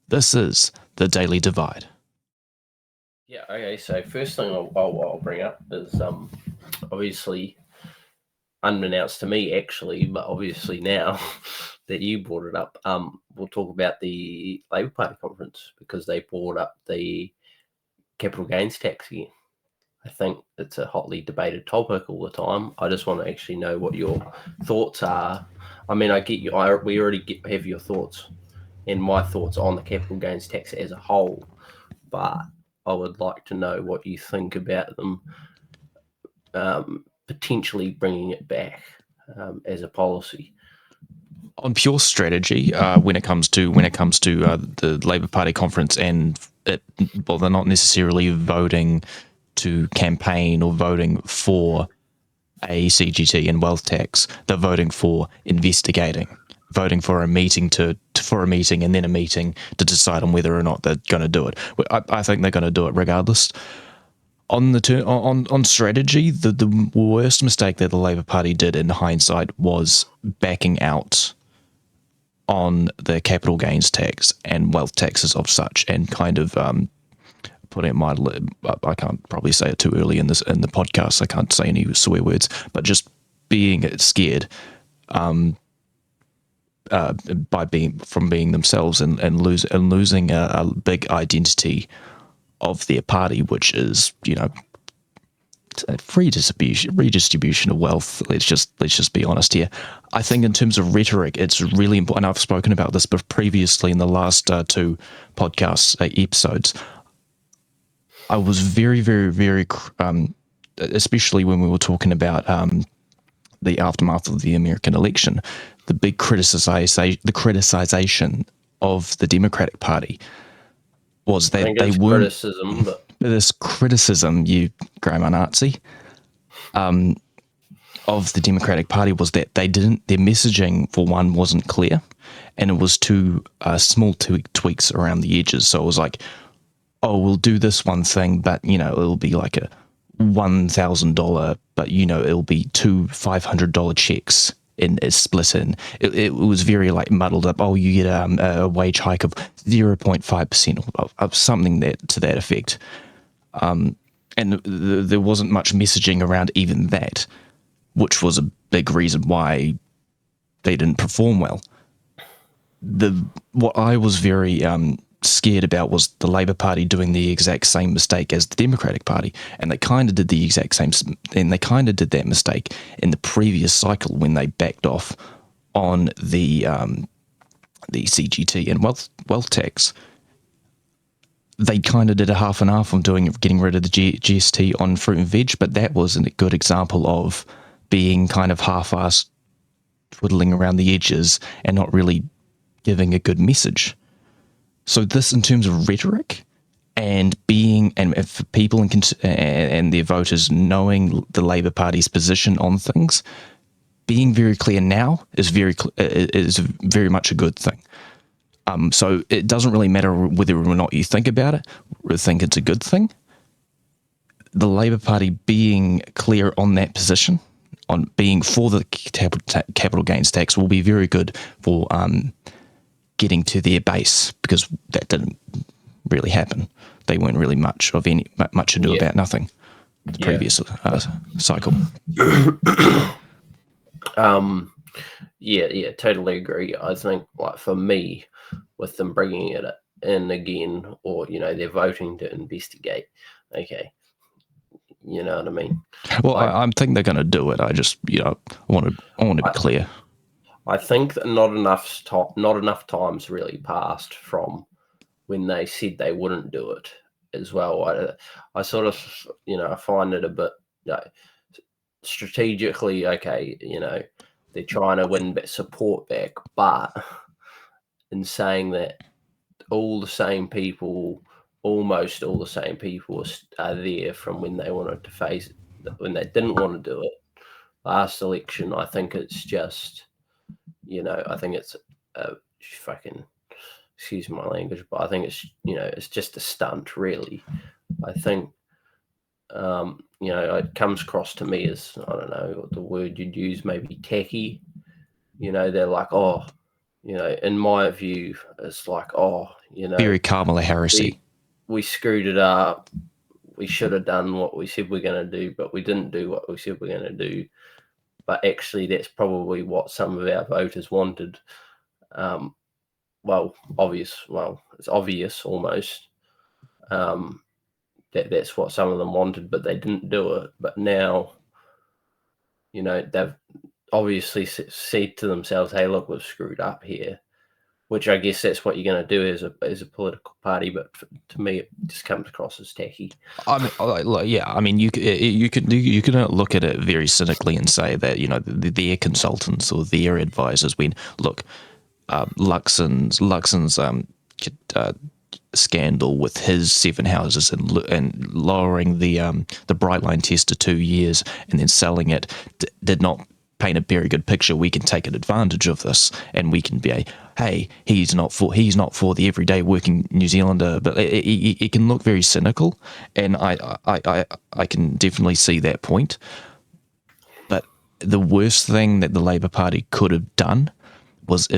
This is the Daily Divide. Yeah, okay, so first thing I'll bring up is obviously unbeknownst to me actually, but obviously now that you brought it up, we'll talk about the Labor Party conference because they brought up the capital gains tax again. I think it's a hotly debated topic all the time. I just want to actually know what your thoughts are. I mean, I get you. We already have your thoughts and my thoughts on the capital gains tax as a whole, but I would like to know what you think about them potentially bringing it back as a policy. On pure strategy, when it comes to the Labor Party conference, and they're not necessarily voting to campaign or voting for a CGT and wealth tax. They're voting for investigating, voting for a meeting and then a meeting to decide on whether or not they're going to do it. I think they're going to do it regardless. On strategy, the worst mistake that the Labor Party did in hindsight was backing out on the capital gains tax and wealth taxes of such, and kind of putting it mildly, I can't probably say it too early in the podcast. I can't say any swear words, but just being scared by being themselves and losing a big identity of their party, which is, free redistribution of wealth. Let's just be honest here. I think in terms of rhetoric, it's really important. I've spoken about this previously in the last two podcast episodes. I was very, very, very, especially when we were talking about the aftermath of the American election, the big criticization of the Democratic Party was that they weren't criticism, but this criticism, you grammar Nazi, of the Democratic Party was that their messaging, for one, wasn't clear, and it was too small tweaks around the edges. So it was like, oh, we'll do this one thing, but it'll be like a $1,000, but it'll be two $500 checks in a split in. It was very like muddled up. Oh, you get a wage hike of 0.5% of something to that effect. And there wasn't much messaging around even that, which was a big reason why they didn't perform well. What I was very scared about was the Labor Party doing the exact same mistake as the Democratic Party, and they kind of did the exact same, and they kind of did that mistake in the previous cycle when they backed off on the CGT and wealth tax. They kind of did a half and half on getting rid of the GST on fruit and veg, but that wasn't a good example of being kind of half-assed, twiddling around the edges and not really giving a good message. So this, in terms of rhetoric and for people and their voters knowing the Labor Party's position on things, being very clear now is very much a good thing. So it doesn't really matter whether or not you think about it or think it's a good thing. The Labor Party being clear on that position, on being for the capital gains tax, will be very good for getting to their base, because that didn't really happen. They weren't really much ado about nothing the previous cycle. Yeah, totally agree. I think, like, for me, with them bringing it in again, or they're voting to investigate. Okay, you know what I mean. Well, I think they're going to do it. I just I want to be clear. I think that not enough time's really passed from when they said they wouldn't do it as well. I sort of I find it a bit strategically okay. They're trying to win support back, but in saying that, almost all the same people are there from when they wanted to face it, when they didn't want to do it last election. I think it's just, I think it's fucking, excuse my language, but I think it's, it's just a stunt, really. I think, it comes across to me as, I don't know what the word you'd use, maybe tacky. They're like, oh, in my view, it's like, very Kamala Harris-y. We screwed it up. We should have done what we said we're going to do, but we didn't do what we said we're going to do. But actually, that's probably what some of our voters wanted. It's obvious almost that's what some of them wanted, but they didn't do it. But now, they've obviously said to themselves, "Hey, look, we've screwed up here." Which I guess that's what you're going to do as a political party, but to me, it just comes across as tacky. I mean, you can look at it very cynically and say that their consultants or their advisors went, look, Luxon's scandal with his 7 houses and lowering the Brightline test to 2 years and then selling it did not paint a very good picture. We can take advantage of this, and we can be hey, he's not for the everyday working New Zealander. But it can look very cynical, and I can definitely see that point. But the worst thing that the Labour Party could have done was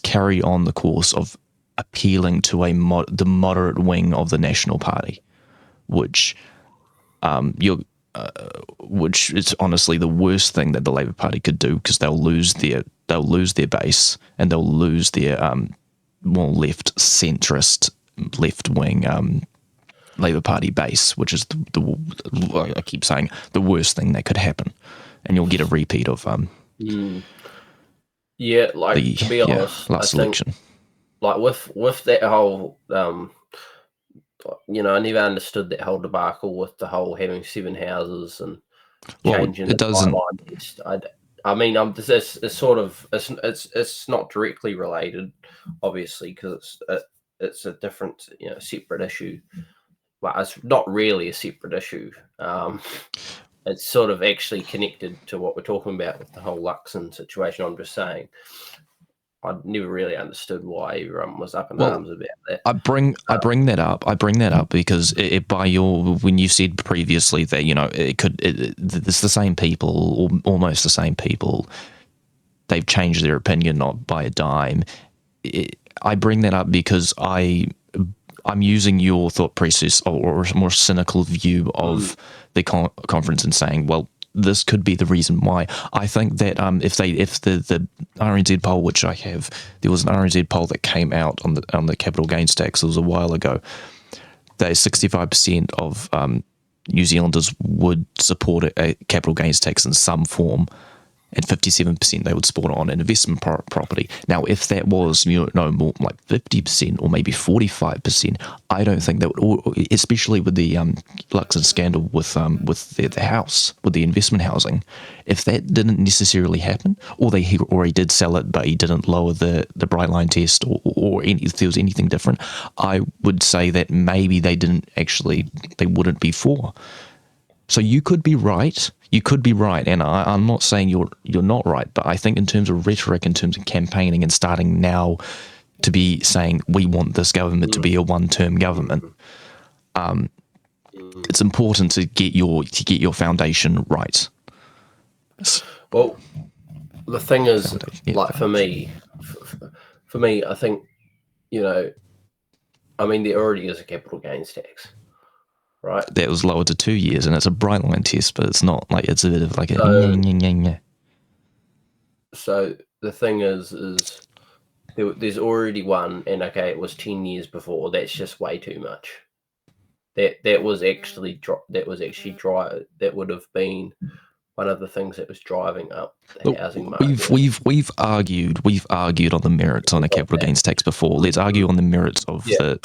carry on the course of appealing to the moderate wing of the National Party, which which is honestly the worst thing that the Labour Party could do, because they'll lose their base and they'll lose their more left-centrist, left-wing Labour Party base, which is I keep saying the worst thing that could happen, and you'll get a repeat of to be honest, last election. Like with that whole I never understood that whole debacle with the whole having 7 houses and changing it doesn't. Test. I mean, it's not directly related, obviously, because it's a different, separate issue. Well, it's not really a separate issue. It's sort of actually connected to what we're talking about with the whole Luxon situation. I'm just saying, I never really understood why everyone was up in arms about that. I bring that up because when you said previously that it's the same people, or almost the same people, they've changed their opinion not by a dime. I bring that up because I'm using your thought process or a more cynical view of the conference and saying, well, this could be the reason why. I think that if the RNZ poll, which I have, there was an RNZ poll that came out on the capital gains tax. It was a while ago. That 65% of New Zealanders would support a capital gains tax in some form, and 57% they would support it on an investment property. Now, if that was more like 50% or maybe 45%, I don't think that would, especially with the Luxon scandal with the house, with the investment housing, if that didn't necessarily happen, or he did sell it but he didn't lower the Brightline test, or if there was anything different, I would say that maybe they wouldn't be for. So you could be right. And I'm not saying you're not right, but I think in terms of rhetoric, in terms of campaigning and starting now to be saying we want this government to be a one-term government, it's important to get your foundation right. Well, the thing is, for me, I think there already is a capital gains tax. Right. That was lowered to 2 years, and it's a Brightline test, but it's not like it's a bit of like a. So the thing is there's already one, and okay, it was 10 years before. That's just way too much. That was actually dry. That would have been one of the things that was driving up the housing market. We've argued on the merits on a capital gains tax before. Let's argue on the merits of the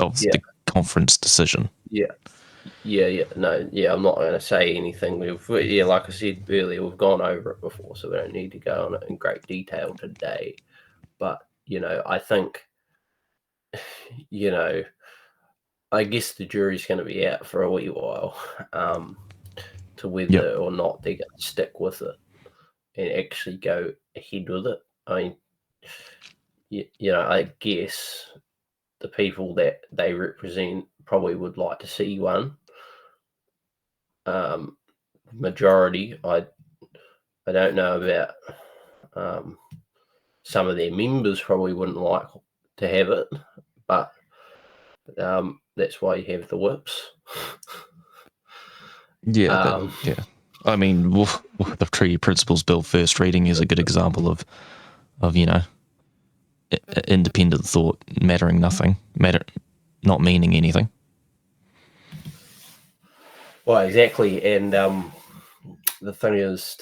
conference decision. I'm not going to say anything. Like I said earlier, we've gone over it before, so we don't need to go on it in great detail today. But I think I guess the jury's going to be out for a wee while to whether or not they're going to stick with it and actually go ahead with it. I mean, I guess the people that they represent probably would like to see one. Majority, I don't know about some of their members probably wouldn't like to have it, but that's why you have the whips. Yeah, yeah. I mean, the Treaty Principles Bill first reading is a good example of independent thought mattering nothing, not meaning anything. Well, exactly, and the thing is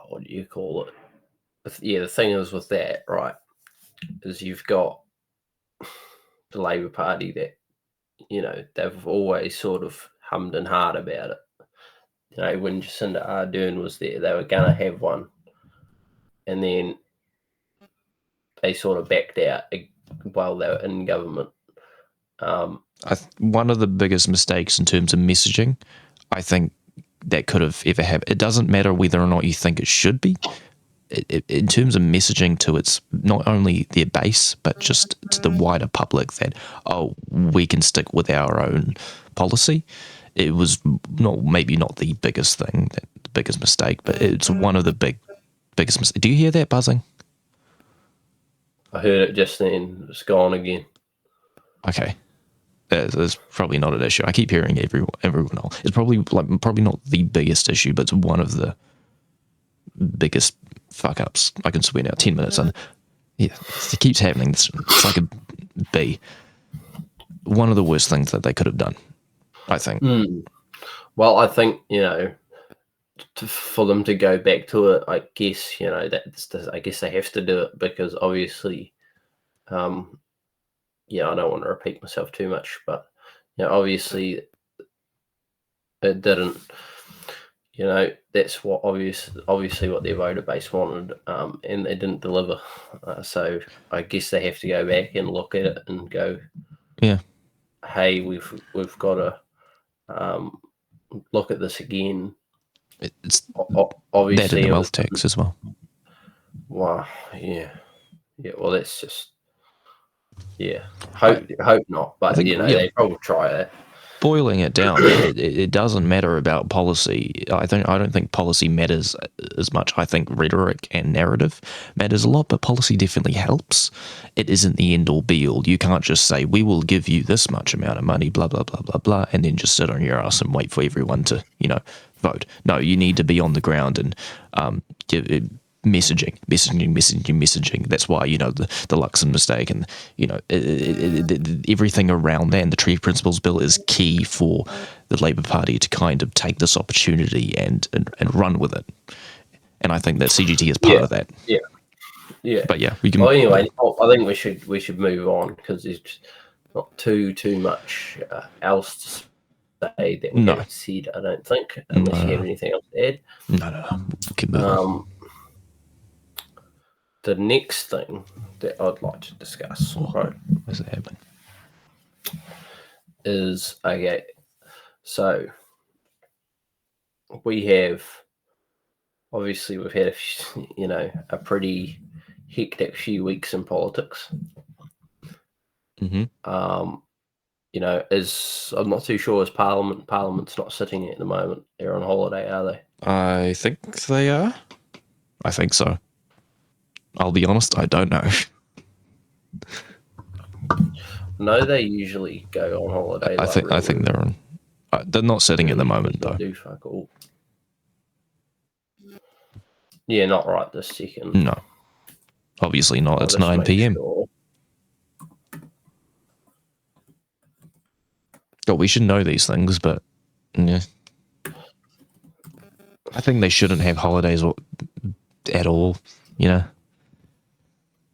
what do you call it? Yeah, the thing is with that, right, is you've got the Labour Party that, they've always sort of hummed and hawed about it. When Jacinda Ardern was there, they were going to have one, and then they sort of backed out while they were in government. One of the biggest mistakes in terms of messaging, I think, that could have ever happened. It doesn't matter whether or not you think it should be. In terms of messaging to its not only their base but just to the wider public that we can stick with our own policy. It was maybe not the biggest thing, the biggest mistake, but it's one of the biggest mistakes. Do you hear that buzzing? I heard it just then. It's gone again. Okay. It's probably not an issue. I keep hearing everyone else. It's probably not the biggest issue, but it's one of the biggest fuck ups. I can swear now. 10 minutes and yeah, it keeps happening. It's like a bee. One of the worst things that they could have done, I think. Well, I think for them to go back to it, I guess I guess they have to do it because obviously, I don't want to repeat myself too much, but obviously it didn't. That's what obviously what their voter base wanted, and they didn't deliver. So I guess they have to go back and look at it and go, yeah, hey, we've got to look at this again. It's obviously that and the wealth tax as well. Wow, yeah. Well, that's just Hope not, but they probably try that. Boiling it down, it doesn't matter about policy. I don't think policy matters as much. I think rhetoric and narrative matters a lot, but policy definitely helps. It isn't the end all be all. You can't just say we will give you this much amount of money, blah blah blah blah blah, and then just sit on your ass and wait for everyone to vote. No, you need to be on the ground and messaging. That's why the Luxon mistake and everything around that and the Treaty Principles Bill is key for the Labour Party to kind of take this opportunity and run with it. And I think that CGT is part of that. Yeah. But yeah, we can. Well, anyway, I think we should move on because there's not too much else to say that we haven't said. I don't think, unless you have anything else to add. No. Keep moving. The next thing that I'd like to discuss, right? Where's it happening? Is okay. So we have obviously we've had a pretty hectic few weeks in politics. Mm-hmm. I'm not too sure. Is Parliament's not sitting at the moment? They're on holiday, are they? I think they are. I think so. I'll be honest, I don't know. No, they usually go on holiday. I think they're on. They're not sitting at the moment though. Do fuck all. Yeah, not right this second. No, obviously not. It's 9 p.m. Sure. God, we should know these things, but yeah, I think they shouldn't have holidays at all.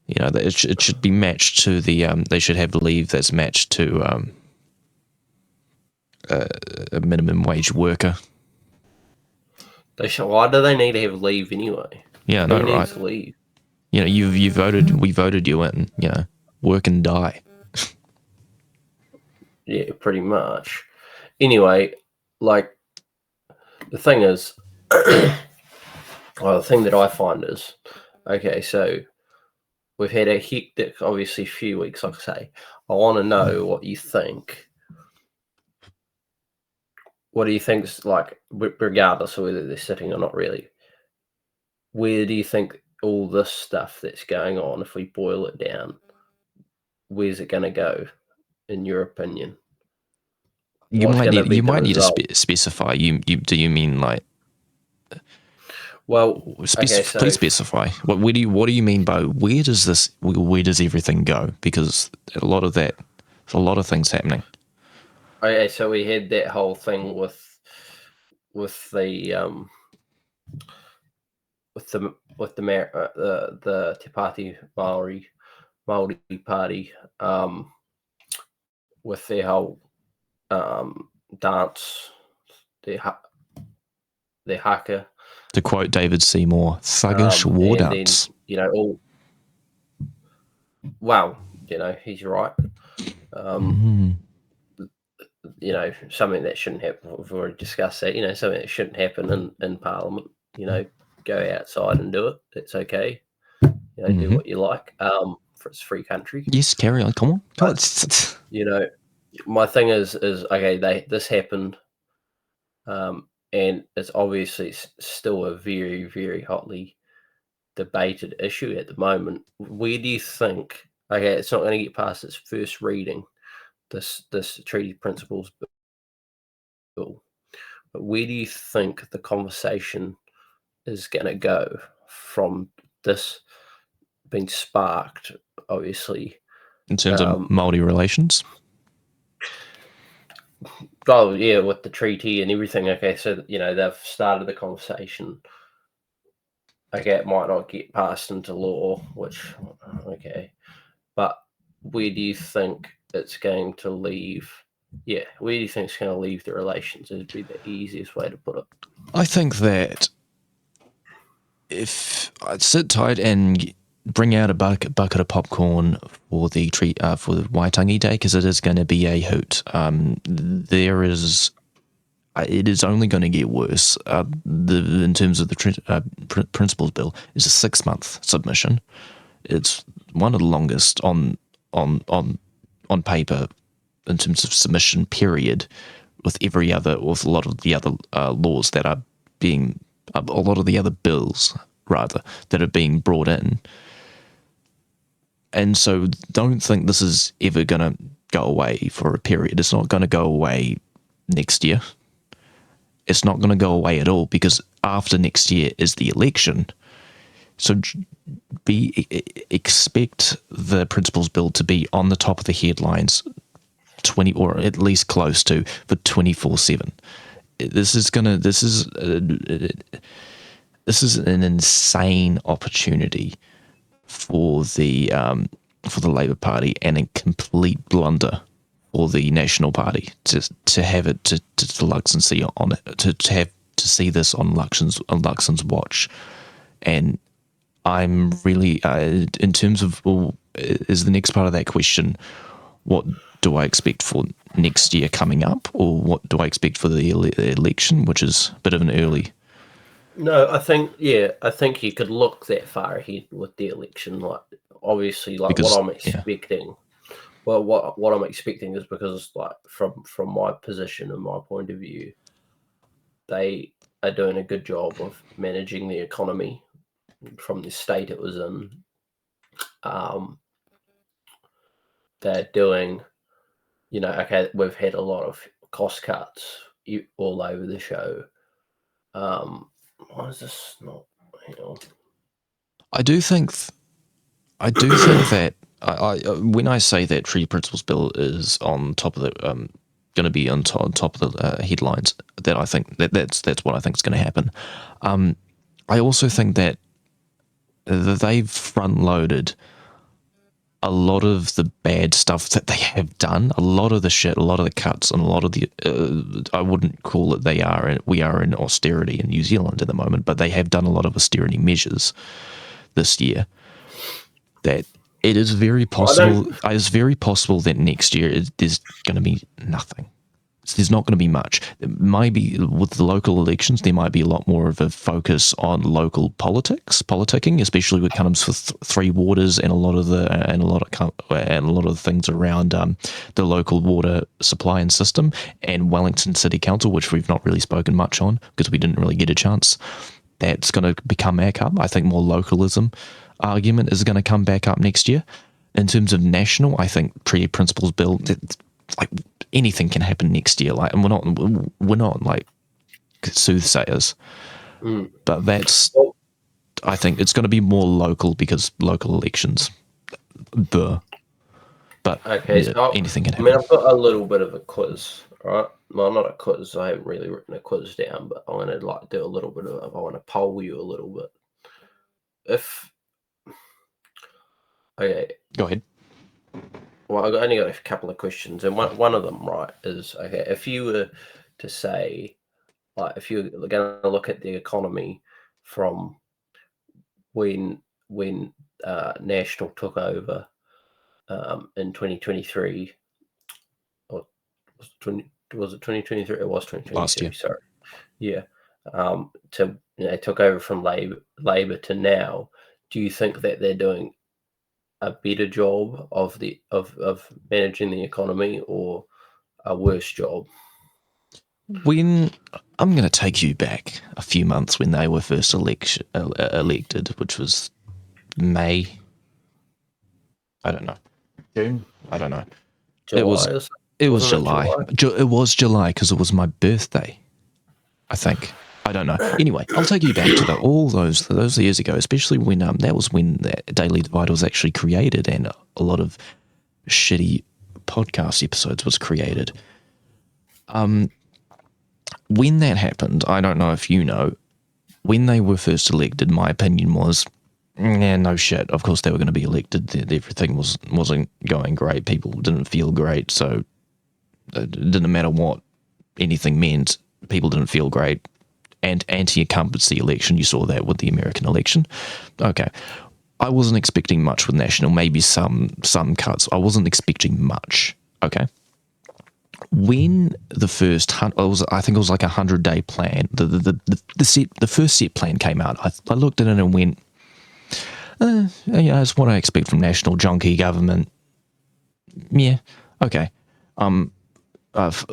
It should be matched to the. They should have leave that's matched to a minimum wage worker. Why do they need to have leave anyway? Yeah, no, right. Needs leave? You voted. We voted you in. Work and die. Yeah, pretty much. Anyway, the thing is, the thing that I find is, okay, so we've had a hectic, obviously, few weeks, like I say. I want to know what you think. What do you think, regardless of whether they're sitting or not really, where do you think all this stuff that's going on, if we boil it down, where's it going to go, in your opinion? You What's might gonna need be you the might need to result? specify. Do you mean like Well, okay, so please specify. What do you mean by where does everything go? Because a lot of that, there's a lot of things happening. okay, so we had that whole thing with the Te Pāti Māori Party, with their whole dance, their haka, To quote David Seymour, thuggish war and then dance. all. Well, he's right. Something that shouldn't happen. We've already discussed that. Something that shouldn't happen in Parliament. Go outside and do it. It's okay. Do what you like. For it's a free country. Yes, carry on. Come on. My thing is okay. This happened, and it's obviously still a very, very hotly debated issue at the moment. Where do you think? Okay, it's not going to get past its first reading. This treaty principles bill. But where do you think the conversation is going to go from this being sparked, obviously? In terms of Māori-Relations? Oh, yeah, with the treaty and everything. Okay, so, they've started the conversation. Okay, it might not get passed into law, which, okay. But where do you think it's going to leave? Yeah, where do you think it's going to leave the relations? Would be the easiest way to put it. I think that if I'd sit tight and bring out a bucket of popcorn for the for the Waitangi Day, because it is going to be a hoot. It is only going to get worse. In terms of the principles bill, is a 6-month submission. It's one of the longest on paper in terms of submission period, with a lot of the other laws that are being, a lot of the other bills rather that are being brought in. And so don't think this is ever going to go away for a period. It's not going to go away next year. It's not going to go away at all, because after next year is the election. So expect the principles bill to be on the top of the headlines 20, or at least close to, for 24/7. This is an insane opportunity for the Labour Party, and a complete blunder for the National Party to have it to Luxon see on it, to see this on Luxon's watch. And I'm really in terms of, is the next part of that question, what do I expect for next year coming up, or what do I expect for the election, which is a bit of an early? No, I think you could look that far ahead with the election. Like, obviously, like, Because, what I'm expecting. Yeah. Well, what I'm expecting is, because, like, from my position and my point of view, they are doing a good job of managing the economy from the state it was in. They're doing, okay, we've had a lot of cost cuts all over the show. Why is this not? Hang on. I do think that when I say that Treaty Principles Bill is on top of the going to be on top of the headlines, that I think that's what I think is going to happen. I also think that they've front loaded a lot of the bad stuff that they have done, a lot of the shit, a lot of the cuts, and a lot of the I wouldn't call it we are in austerity in New Zealand at the moment, but they have done a lot of austerity measures this year. That it is very possible. It's very possible that next year there's going to be nothing. There's not going to be much. Maybe with the local elections, there might be a lot more of a focus on local politicking, especially when it comes to Three Waters and a lot of the things around the local water supply and system, and Wellington City Council, which we've not really spoken much on because we didn't really get a chance. that's going to become back up. I think more localism argument is going to come back up next year. In terms of national, I think treaty principles bill, like anything can happen next year. Like, and we're not like soothsayers, but I think it's going to be more local because local elections. But okay, yeah, so anything can I happen. mean, I've got a little bit of a quiz, right? Well, not a quiz. I haven't really written a quiz down, but I'm going to like do a little bit of. I want to poll you a little bit. Okay, Go ahead. well, I've only got a couple of questions, and one of them, right, is okay. If you were to say, like, if you're going to look at the economy from when National took over in 2023, or was it 2023? It was 2022. Last year. Sorry, yeah. To took over from Labor to now. Do you think that they're doing a better job of managing the economy, or a worse job? When I'm going to take you back a few months when they were first elected, which was May. I don't know. June. I don't know. July. It was July. It was July because it was my birthday, I think. I don't know. Anyway, I'll take you back to all those years ago, especially when that was when the Daily Divide was actually created and a lot of shitty podcast episodes was created. When that happened, I don't know if you know, when they were first elected, my opinion was, no shit. Of course they were going to be elected. Everything wasn't going great. People didn't feel great, so it didn't matter what anything meant. People didn't feel great. And anti-incumbency election, you saw that with the American election. Okay. I wasn't expecting much with National, maybe some cuts. I wasn't expecting much. Okay. When the first, I think it was like 100-day plan, the first set plan came out, I looked at it and went, yeah, it's what I expect from National junkie government. Yeah, okay.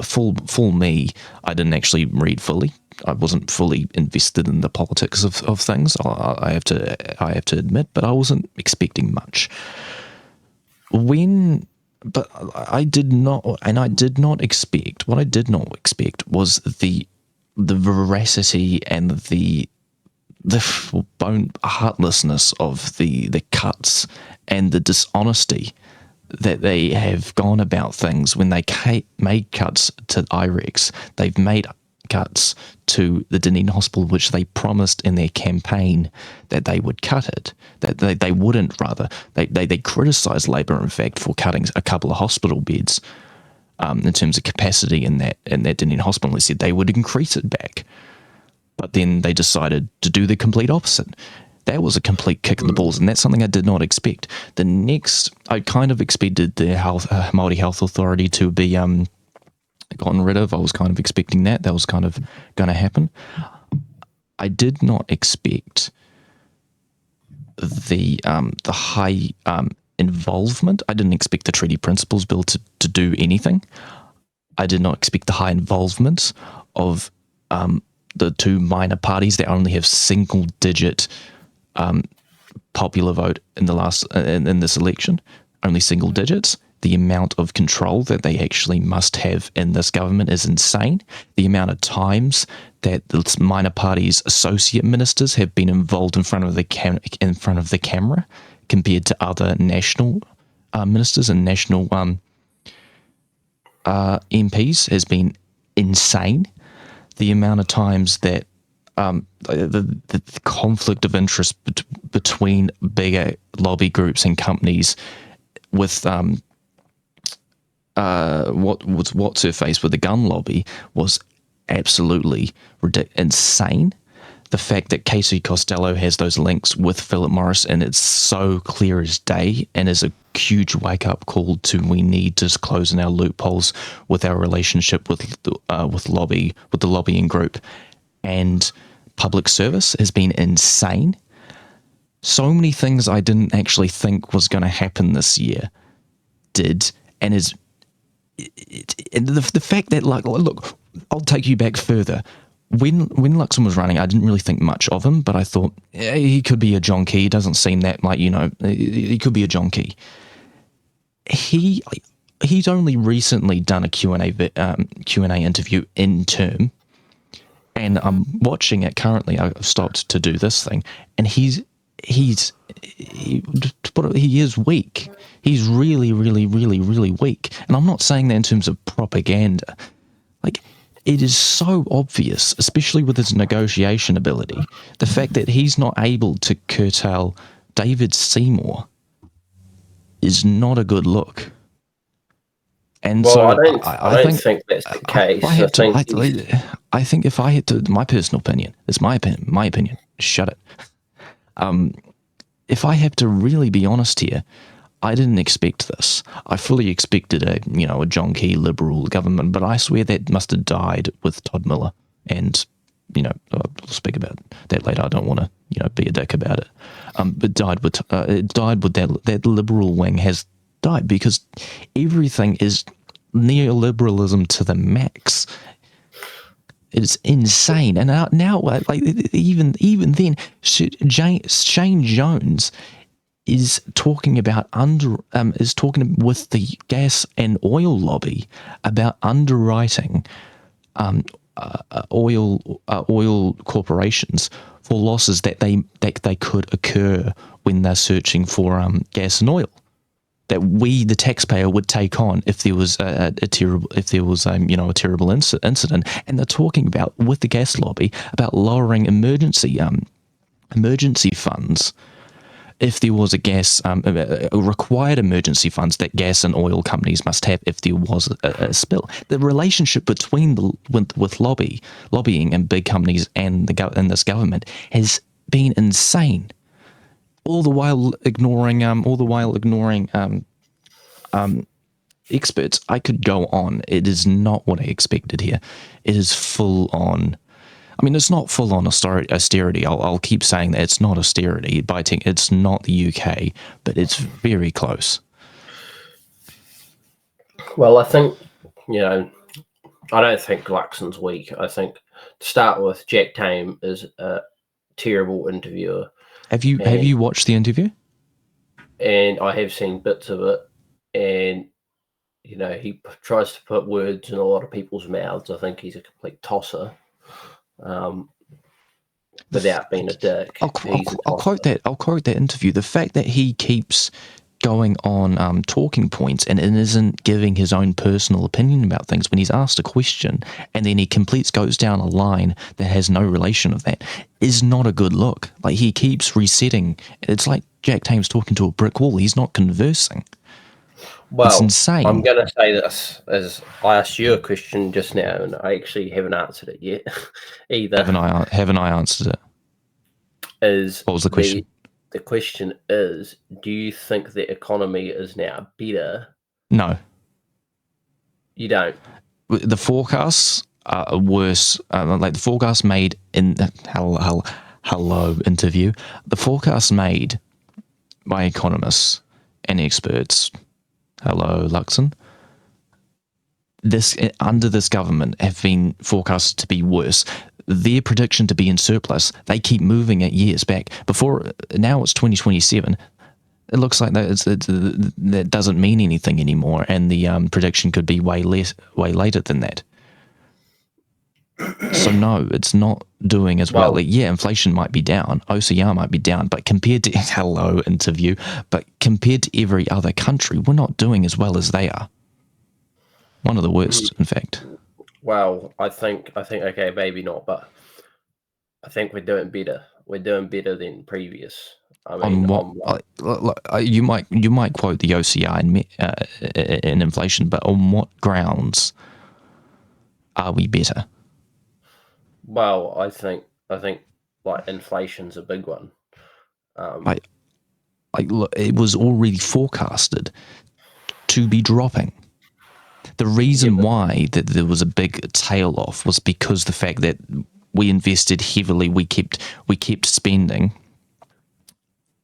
Full me, I didn't actually read fully. I wasn't fully invested in the politics of things. I have to admit, but I wasn't expecting much. But I did not expect. What I did not expect was the veracity and the heartlessness of the cuts and the dishonesty that they have gone about things when they made cuts to IREX. They've made cuts to the Dunedin Hospital, which they promised in their campaign that they would cut it. That they wouldn't, rather. They criticised Labor, in fact, for cutting a couple of hospital beds in terms of capacity in that Dunedin Hospital. They said they would increase it back. But then they decided to do the complete opposite. That was a complete kick in the balls, and that's something I did not expect. The next, I kind of expected the Māori Health Authority to be gotten rid of. I was kind of expecting that. That was kind of going to happen. I did not expect the high involvement. I didn't expect the Treaty Principles Bill to do anything. I did not expect the high involvement of the two minor parties that only have single-digit popular vote in this election, only single digits. The amount of control that they actually must have in this government is insane. The amount of times that the minor parties' associate ministers have been involved in front of the camera compared to other national ministers and national MPs has been insane. The amount of times that the conflict of interest between bigger lobby groups and companies with what's her face with the gun lobby was absolutely insane. The fact that Casey Costello has those links with Philip Morris, and it's so clear as day, and is a huge wake-up call to we need to close in our loopholes with our relationship with the lobbying group, and public service has been insane. So many things I didn't actually think was going to happen this year did, and is. And the fact that, like, look, I'll take you back further. when Luxon was running, I didn't really think much of him, but I thought he could be a John Key. He doesn't seem that like, he could be a John Key. He's only recently done a Q&A interview in term, and I'm watching it currently. I've stopped to do this thing, and he is weak. He's really, really, really, really weak. And I'm not saying that in terms of propaganda. Like, it is so obvious, especially with his negotiation ability, the fact that he's not able to curtail David Seymour is not a good look. And well, so I don't think that's the case. I think if I had to, my personal opinion, it's my opinion, shut it. If I have to really be honest here, I didn't expect this. I fully expected a John Key Liberal government, but I swear that must have died with Todd Miller. And, I'll speak about that later. I don't want to, be a dick about it. But it died with that Liberal wing has died because everything is neoliberalism to the max. It's insane. And now like even then, Shane Jones is talking about with the gas and oil lobby about underwriting oil corporations for losses that they could occur when they're searching for gas and oil, that we, the taxpayer, would take on if there was a terrible incident. And they're talking about, with the gas lobby, about lowering emergency funds if there was required emergency funds that gas and oil companies must have if there was a spill. The relationship between with lobbying and big companies and this government has been insane. All the while ignoring experts. I could go on. It is not what I expected here. It is full on. I mean, it's not full on austerity. I'll keep saying that it's not austerity. It's not the UK, but it's very close. Well, I think I don't think Luxon's weak. I think, to start with, Jack Tame is a terrible interviewer. Have you watched the interview? And I have seen bits of it, and he tries to put words in a lot of people's mouths. I think he's a complete tosser, without being a dick. I'll quote that interview. The fact that he keeps going on talking points and isn't giving his own personal opinion about things when he's asked a question, and then he goes down a line that has no relation of that, is not a good look. Like, he keeps resetting. It's like Jack Tame's talking to a brick wall. He's not conversing. Well, it's insane. I'm going to say this, as I asked you a question just now, and I actually haven't answered it yet either. Haven't I answered it? What was the question? The question is, do you think the economy is now better? No. You don't? The forecasts are worse. Like the forecasts made in hello interview, the forecasts made by economists and experts, hello Luxon, under this government have been forecast to be worse. Their prediction to be in surplus, they keep moving it years back. Now it's 2027. It looks like that doesn't mean anything anymore, and the prediction could be way later than that. So no, it's not doing as well. Like, yeah, inflation might be down, OCR might be down, but compared to every other country, we're not doing as well as they are. One of the worst, in fact. Well, I think okay, maybe not, but I think we're doing better. We're doing better than previous. I mean, you might quote the OCR in inflation, but on what grounds are we better? Well, I think like inflation's a big one. It was already forecasted to be dropping. The reason why that there was a big tail off was because the fact that we invested heavily, we kept spending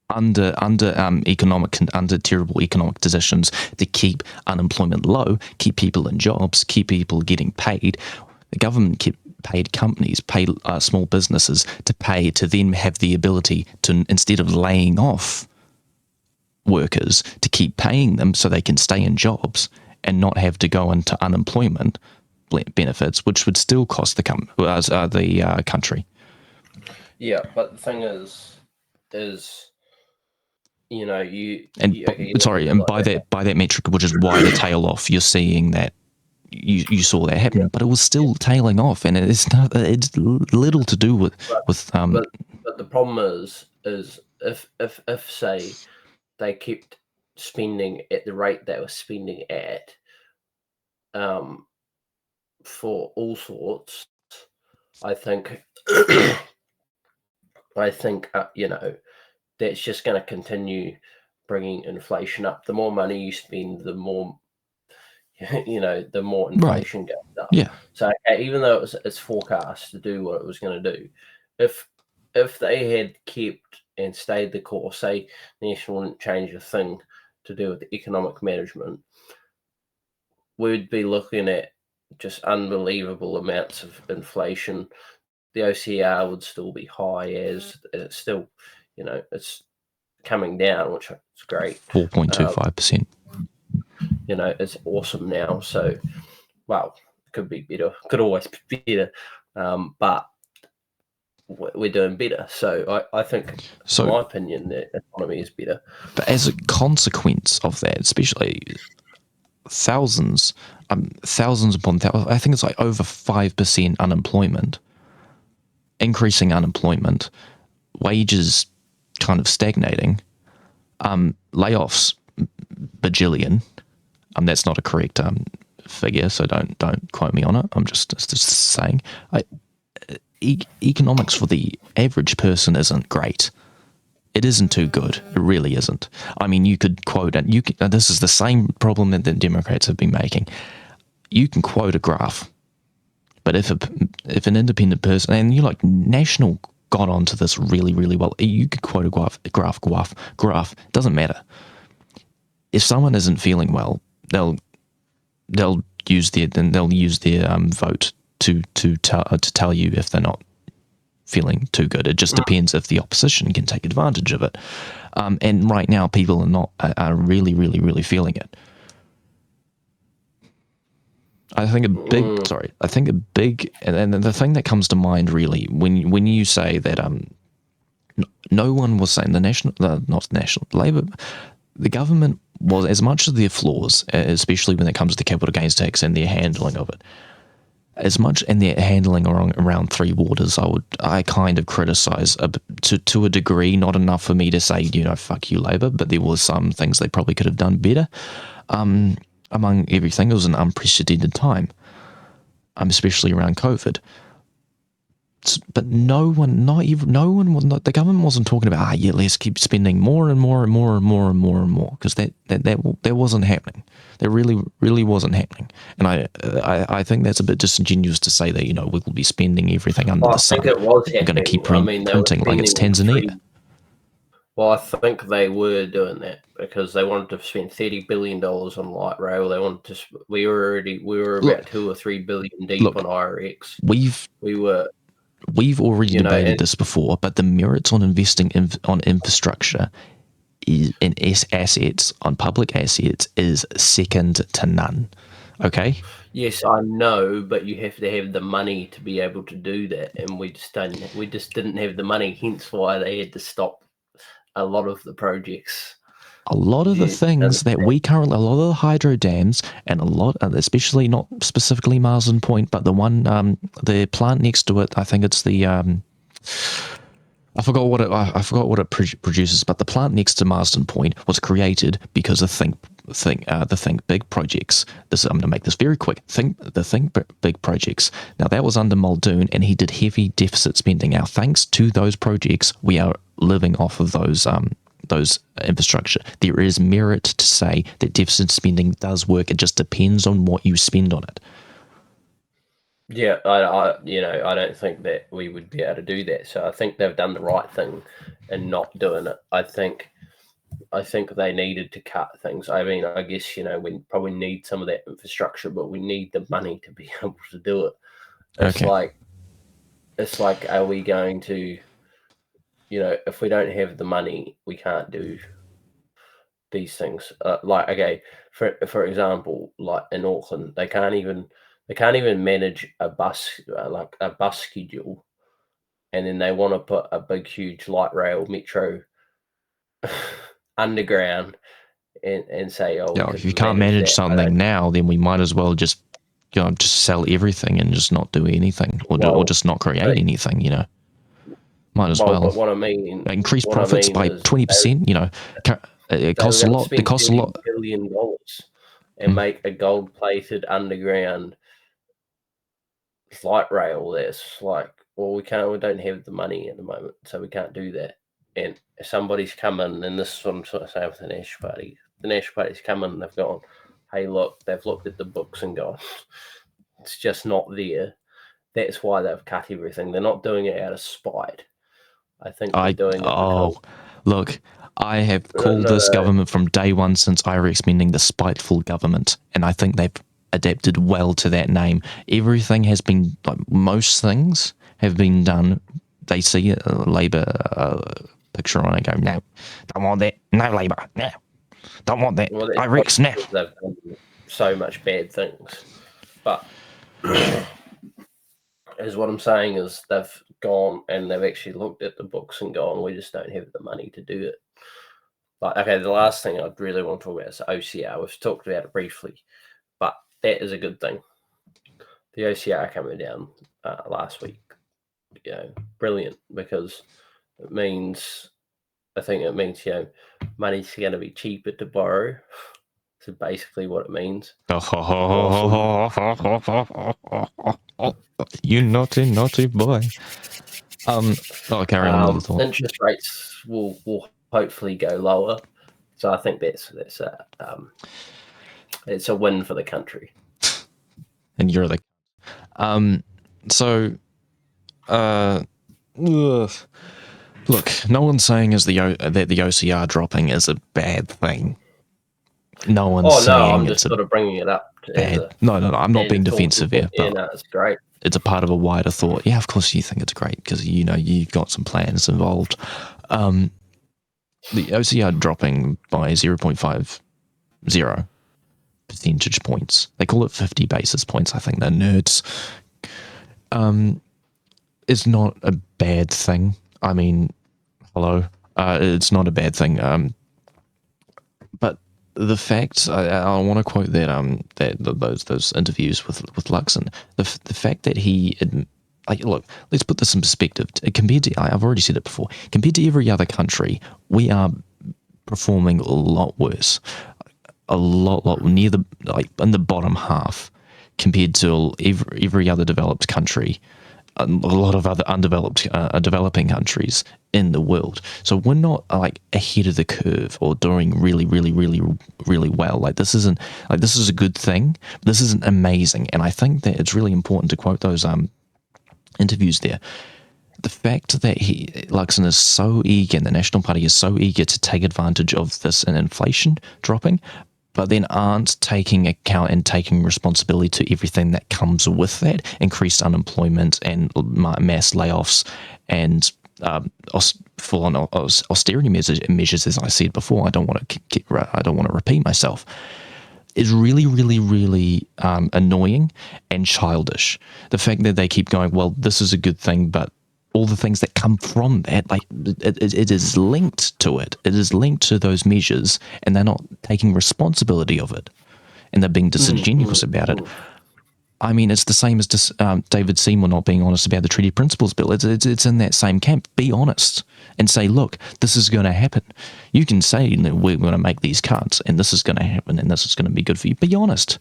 under terrible economic decisions to keep unemployment low, keep people in jobs, keep people getting paid. The government kept paid companies, paid small businesses to then have the ability to, instead of laying off workers, to keep paying them so they can stay in jobs and not have to go into unemployment benefits, which would still cost the country. Yeah, but the thing is by that metric, which is why the tail off, you're seeing that you saw that happen, but it was still tailing off, and it's little to do with But the problem is if say they kept spending at the rate they were spending at, for all sorts, I think that's just going to continue bringing inflation up. The more money you spend, the more the more inflation goes up. Yeah. So even though it's forecast to do what it was going to do, if they had kept and stayed the course, say National didn't change a thing to do with the economic management, we'd be looking at just unbelievable amounts of inflation. The OCR would still be high, as it's still, it's coming down, which is great. 4.25%. It's awesome now. So, well, it could be better. Could always be better. But we're doing better. So I think, in my opinion, the economy is better. But as a consequence of that, especially thousands upon thousands, I think it's like over 5% unemployment, increasing unemployment, wages kind of stagnating, layoffs bajillion. That's not a correct figure, so don't quote me on it. I'm just saying. Economics for the average person isn't great. It isn't too good. It really isn't. I mean, you could quote it. This is the same problem that the Democrats have been making. You can quote a graph, but if an independent person, and National got onto this really, really well, you could quote a graph. Doesn't matter. If someone isn't feeling well, they'll use their vote to tell you if they're not feeling too good. It just depends if the opposition can take advantage of it. And right now, people are really, really, really feeling it. I think and the thing that comes to mind really when you say that no one was saying Labour, the government was, as much as their flaws, especially when it comes to capital gains tax and their handling of it, as much and their handling around Three Waters, I kind of criticise to a degree, not enough for me to say, fuck you, Labour, but there was some things they probably could have done better. Among everything, it was an unprecedented time, especially around COVID. But the government wasn't talking about, let's keep spending more and more and more and more and more and more, because that wasn't happening. That really, really wasn't happening. And I think that's a bit disingenuous to say that, we will be spending everything under the sun. I think it was happening. We're going to keep printing like it's Tanzania. Well, I think they were doing that because they wanted to spend $30 billion on light rail. They wanted to. We were about $2 or $3 billion deep on IRX. We've already debated this before, but the merits on investing on infrastructure in assets, on public assets, is second to none. Okay? Yes, I know, but you have to have the money to be able to do that, and we just didn't have the money, hence why they had to stop a lot of the projects. A lot of the things that we currently, a lot of the hydro dams, and a lot, especially not specifically Marsden Point, but the one, the plant next to it, I think it's the, I forgot what it produces, but the plant next to Marsden Point was created because of the Think Big projects. I'm going to make this very quick. The Think Big projects. Now that was under Muldoon, and he did heavy deficit spending. Now, thanks to those projects, we are living off of those infrastructure. There is merit to say that deficit spending does work. It just depends on what you spend on it. Yeah, I don't think that we would be able to do that. So I think they've done the right thing in not doing it. I think they needed to cut things. I mean, I guess, we probably need some of that infrastructure, but we need the money to be able to do it. It's like, it's like, are we going to, if we don't have the money, we can't do these things. Like, okay, for example, like in Auckland, they can't even manage a bus, like a bus schedule, and then they want to put a big, huge light rail metro underground and say, oh, we If you can can't manage that. something now, then we might as well just just sell everything and just not do anything, or just not create anything. Might as well. But what I mean, Increase profits by 20%. It costs a lot. It costs a lot. $30 billion and make a gold-plated underground light rail. That's like, well, we don't have the money at the moment, so we can't do that. And if somebody's come in, and this is what I'm sort of saying with the National Party. The National Party's come in and they've gone, hey, look, they've looked at the books and gone, it's just not there. That's why they've cut everything. They're not doing it out of spite. I think they're doing it because... Look, I have called this government from day one since I recommending the spiteful government, and I think they've adapted well to that name. Everything has been, like, most things have been done. They see a Labour picture on it and go, no, don't want that. No Labour, no, don't want that. I Rex, no. They've done so much bad things, but is what I'm saying is they've gone and they've actually looked at the books and gone, we just don't have the money to do it. But okay, the last thing I'd really want to talk about is OCR. We've talked about it briefly, but that is a good thing. The OCR coming down last week, brilliant, because it means, money's going to be cheaper to borrow. So basically what it means. You naughty boy. Carry on with the thought. Interest rates will hopefully go lower. So I think it's a win for the country. And you're like, look, no one's saying that the OCR dropping is a bad thing. No one's saying I'm just sort of bringing it up. No, I'm not being defensive here. Yeah, no, it's great. It's a part of a wider thought. Yeah, of course you think it's great because you've got some plans involved. The OCR dropping by 0.50 percentage points. They call it 50 basis points. I think they're nerds. Is not a bad thing. I mean, hello. It's not a bad thing. But the fact, I want to quote those interviews with Luxon. The fact that he, look, let's put this in perspective. Compared to, I've already said it before, compared to every other country, we are performing a lot worse. A lot near in the bottom half compared to every other developed country. A lot of other undeveloped, developing countries in the world. So we're not ahead of the curve or doing really, really, really, really well. This is a good thing. This isn't amazing, and I think that it's really important to quote those interviews there. The fact that Luxon is so eager, and the National Party is so eager to take advantage of this and inflation dropping, but then aren't taking account and taking responsibility to everything that comes with that, increased unemployment and mass layoffs and full-on austerity measures, as I said before. I don't want to repeat myself. Is really, really, really annoying and childish. The fact that they keep going, well, this is a good thing, but all the things that come from that, it is linked to it. It is linked to those measures, and they're not taking responsibility of it, and they're being disingenuous about it. I mean, it's the same as David Seymour not being honest about the Treaty Principles Bill. It's in that same camp. Be honest and say, look, this is going to happen. You can say that we're going to make these cuts, and this is going to happen, and this is going to be good for you. Be honest.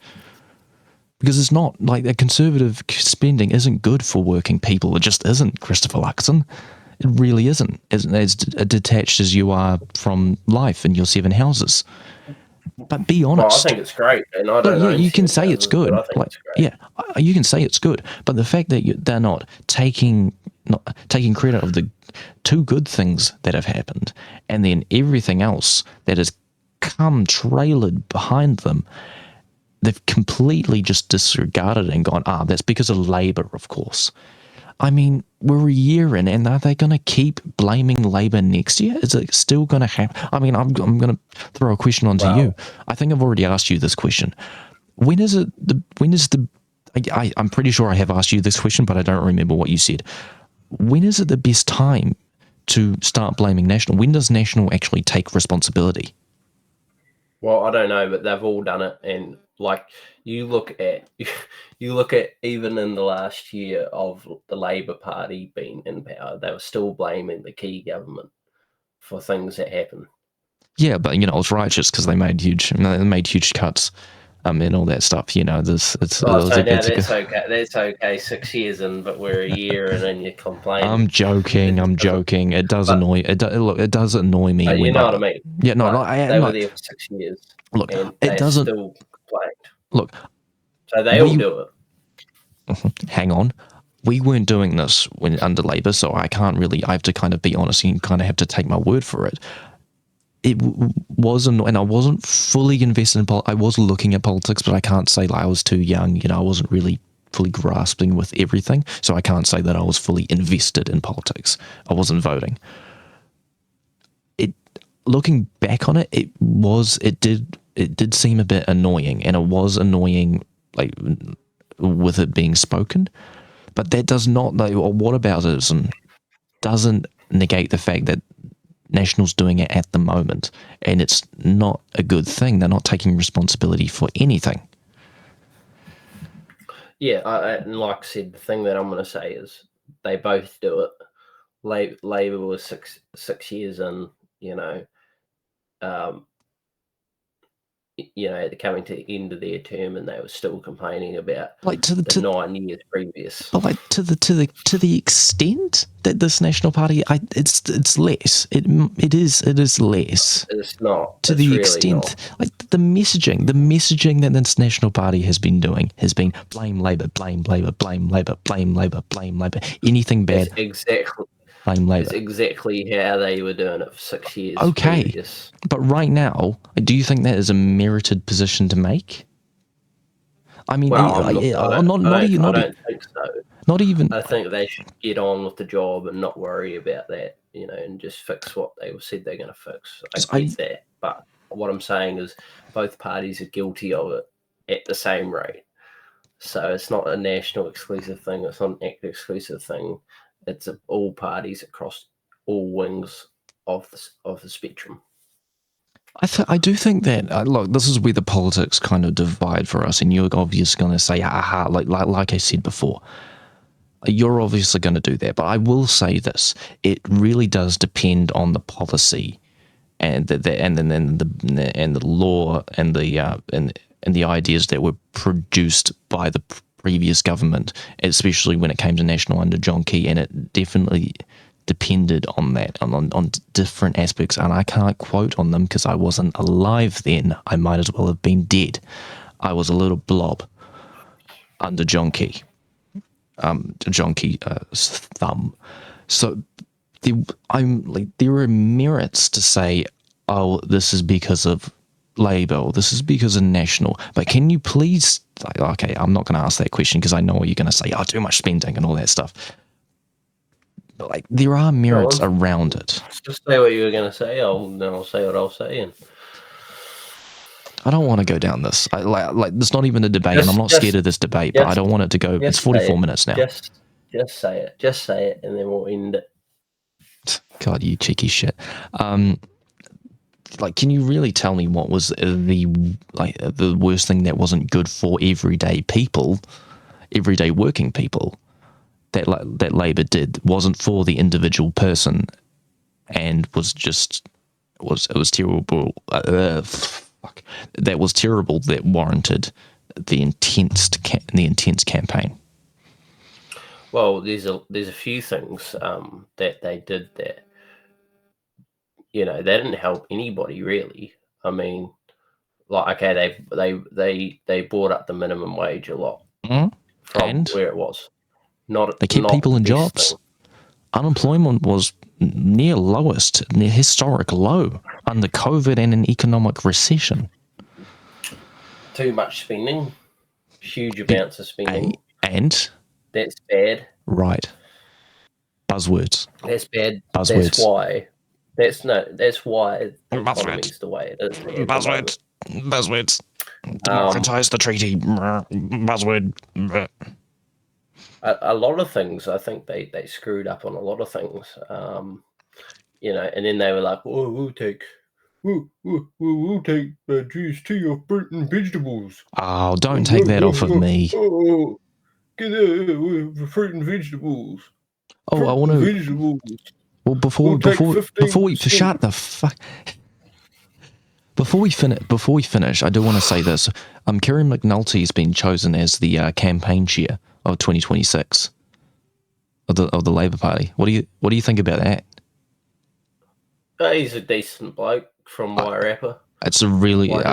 Because it's not a conservative spending isn't good for working people. It just isn't, Christopher Luxon. It really isn't. As detached as you are from life and your 7 houses. But be honest. Well, I think it's great, and I don't know. You can say it's good. I think it's great. Yeah, you can say it's good. But the fact that they're not taking credit of the 2 good things that have happened, and then everything else that has come trailered behind them, they've completely just disregarded it and gone, that's because of Labour, of course. I mean, we're a year in, and are they going to keep blaming Labor next year? Is it still going to happen? I mean, I'm going to throw a question onto you. I think I've already asked you this question. When is I'm pretty sure I have asked you this question, but I don't remember what you said. When is it the best time to start blaming National? When does National actually take responsibility? Well, I don't know, but they've all done it, and like you look at even in the last year of the Labor Party being in power, they were still blaming the key government for things that happen. Yeah, but it's righteous because they made huge cuts, and all that stuff. That's okay. That's okay. 6 years in, but we're a year and then you're complaining. I'm joking. It does annoy. It does annoy me. You know what I mean? Yeah, no, they were there for 6 years. Look, and it doesn't. Still complained. Look, so they all do it. Hang on. We weren't doing this when under Labor, so I can't really. I have to kind of be honest and kind of have to take my word for it. It wasn't, and I wasn't fully invested in politics. I was looking at politics, but I can't say I was too young. I wasn't really fully grasping with everything, so I can't say that I was fully invested in politics. I wasn't voting. Looking back on it, it did seem a bit annoying, and it was annoying, like with it being spoken. But that does not, whataboutism doesn't negate the fact that National's doing it at the moment, and it's not a good thing. They're not taking responsibility for anything. Yeah, and like I said, the thing that I'm going to say is they both do it. Labor was six years in, coming to the end of their term, and they were still complaining about the 9 years previous. But to the extent that this National Party, it's less. It is less. It's not. To the extent, like the messaging that this National Party has been doing has been blame Labor, blame Labor, blame Labor, blame Labor, blame Labor. Anything bad, that's exactly. Blame Labor. That's exactly how they were doing it for 6 years. Okay, previous. But right now, do you think that is a merited position to make? I mean, I don't think so. Not even. I think they should get on with the job and not worry about that, and just fix what they said they're going to fix. I get that, but what I'm saying is both parties are guilty of it at the same rate. So it's not a national exclusive thing. It's not an act exclusive thing. It's all parties across all wings of the spectrum. I do think that look, this is where the politics kind of divide for us, and you're obviously going to say, "Aha!" Like I said before, you're obviously going to do that. But I will say this: it really does depend on the policy, and the law and the ideas that were produced by the previous government, especially when it came to National under John Key, and it definitely depended on that, on different aspects, and I can't quote on them because I wasn't alive then. I might as well have been dead. I was a little blob under John Key. John Key's thumb. So there are merits to say, oh, this is because of Labor, or this is because of National. But can you please, okay, I'm not going to ask that question because I know what you're going to say, too much spending and all that stuff. But there are merits around it. Just say what you were going to say. I'll say what I'll say. And I don't want to go down this. There's not even a debate, and I'm not scared of this debate. But I don't want it to go. It's 44 minutes now. Just say it. Just say it, and then we'll end it. God, you cheeky shit. Can you really tell me what was the worst thing that wasn't good for everyday people, everyday working people? That Labor did wasn't for the individual person, and was terrible. That was terrible. That warranted the intense campaign. Well, there's a few things that they did that they didn't help anybody really. I mean, they brought up the minimum wage a lot from where it was. They kept people in jobs. Unemployment was near historic low under COVID and an economic recession. Too much spending, huge amounts of spending, and that's bad. Right. Buzzwords. That's bad. Buzzwords. That's why. That's why the Buzzwords. economy's the way it is. at the Buzzwords. moment. Buzzwords. Democratize the treaty. Buzzword. A lot of things, I think they screwed up on a lot of things. You know, and then they were like, "Oh, we'll take GST off fruit and vegetables." Oh, don't take that off of me. Oh, get out fruit and vegetables. Oh, I want to. Vegetables. Well, before we shut the fuck. Before we finish, I do want to say this. Kieran McAnulty has been chosen as the campaign chair of 2026 of the Labour Party. What do you think about that? He's a decent bloke from Wairarapa. It's a really good.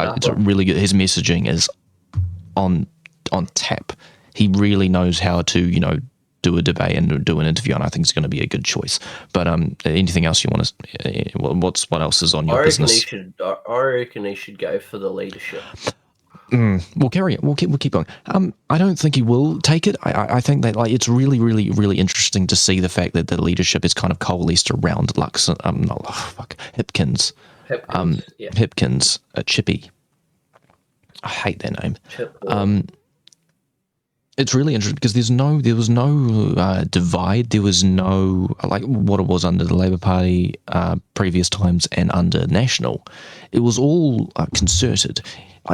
His messaging is on tap. He really knows how to do a debate and do an interview, and I think it's going to be a good choice. But anything else you want to? What else is on your business? I reckon he should go for the leadership. We'll carry it. We'll keep going. I don't think he will take it. I think that it's really, really, really interesting to see the fact that the leadership is kind of coalesced around Luxon. Hipkins. Hipkins, Chippy. I hate that name. It's really interesting because there was no divide. There was no what it was under the Labour Party previous times and under National. It was all concerted.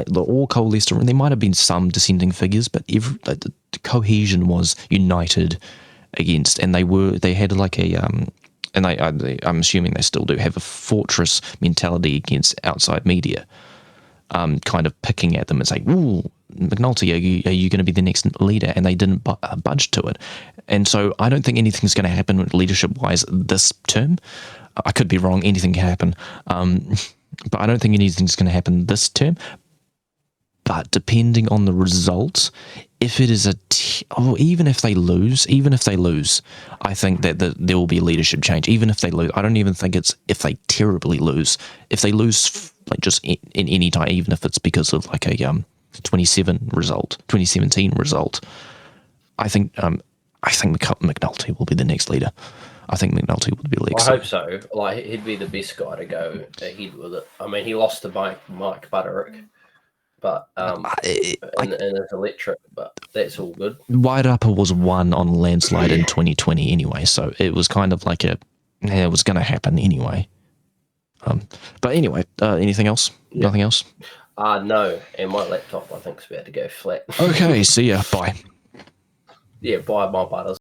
They're all coalesced around. There might have been some dissenting figures, but the cohesion was united against, and they had and I'm assuming they still do have a fortress mentality against outside media, kind of picking at them and saying, "Ooh, McAnulty, are you going to be the next leader?" And they didn't budge to it. And so I don't think anything's going to happen leadership-wise this term. I could be wrong. Anything can happen. But I don't think anything's going to happen this term. But depending on the results, if it is even if they lose, I think that there will be a leadership change. Even if they lose, I don't even think it's if they terribly lose. If they lose just in any time, even if it's because of a 2017 result, I think McAnulty will be the next leader. I think McAnulty will be the next. I hope so. He'd be the best guy to go ahead with it. I mean, he lost to Mike Butterick, but in his electorate, but that's all good. Wairarapa was won on landslide in 2020 anyway, so it was kind of it was going to happen anyway. But anyway, anything else? Yeah. Nothing else? No, and my laptop I think is about to go flat. Okay, see ya. Bye. Yeah, bye, my butters.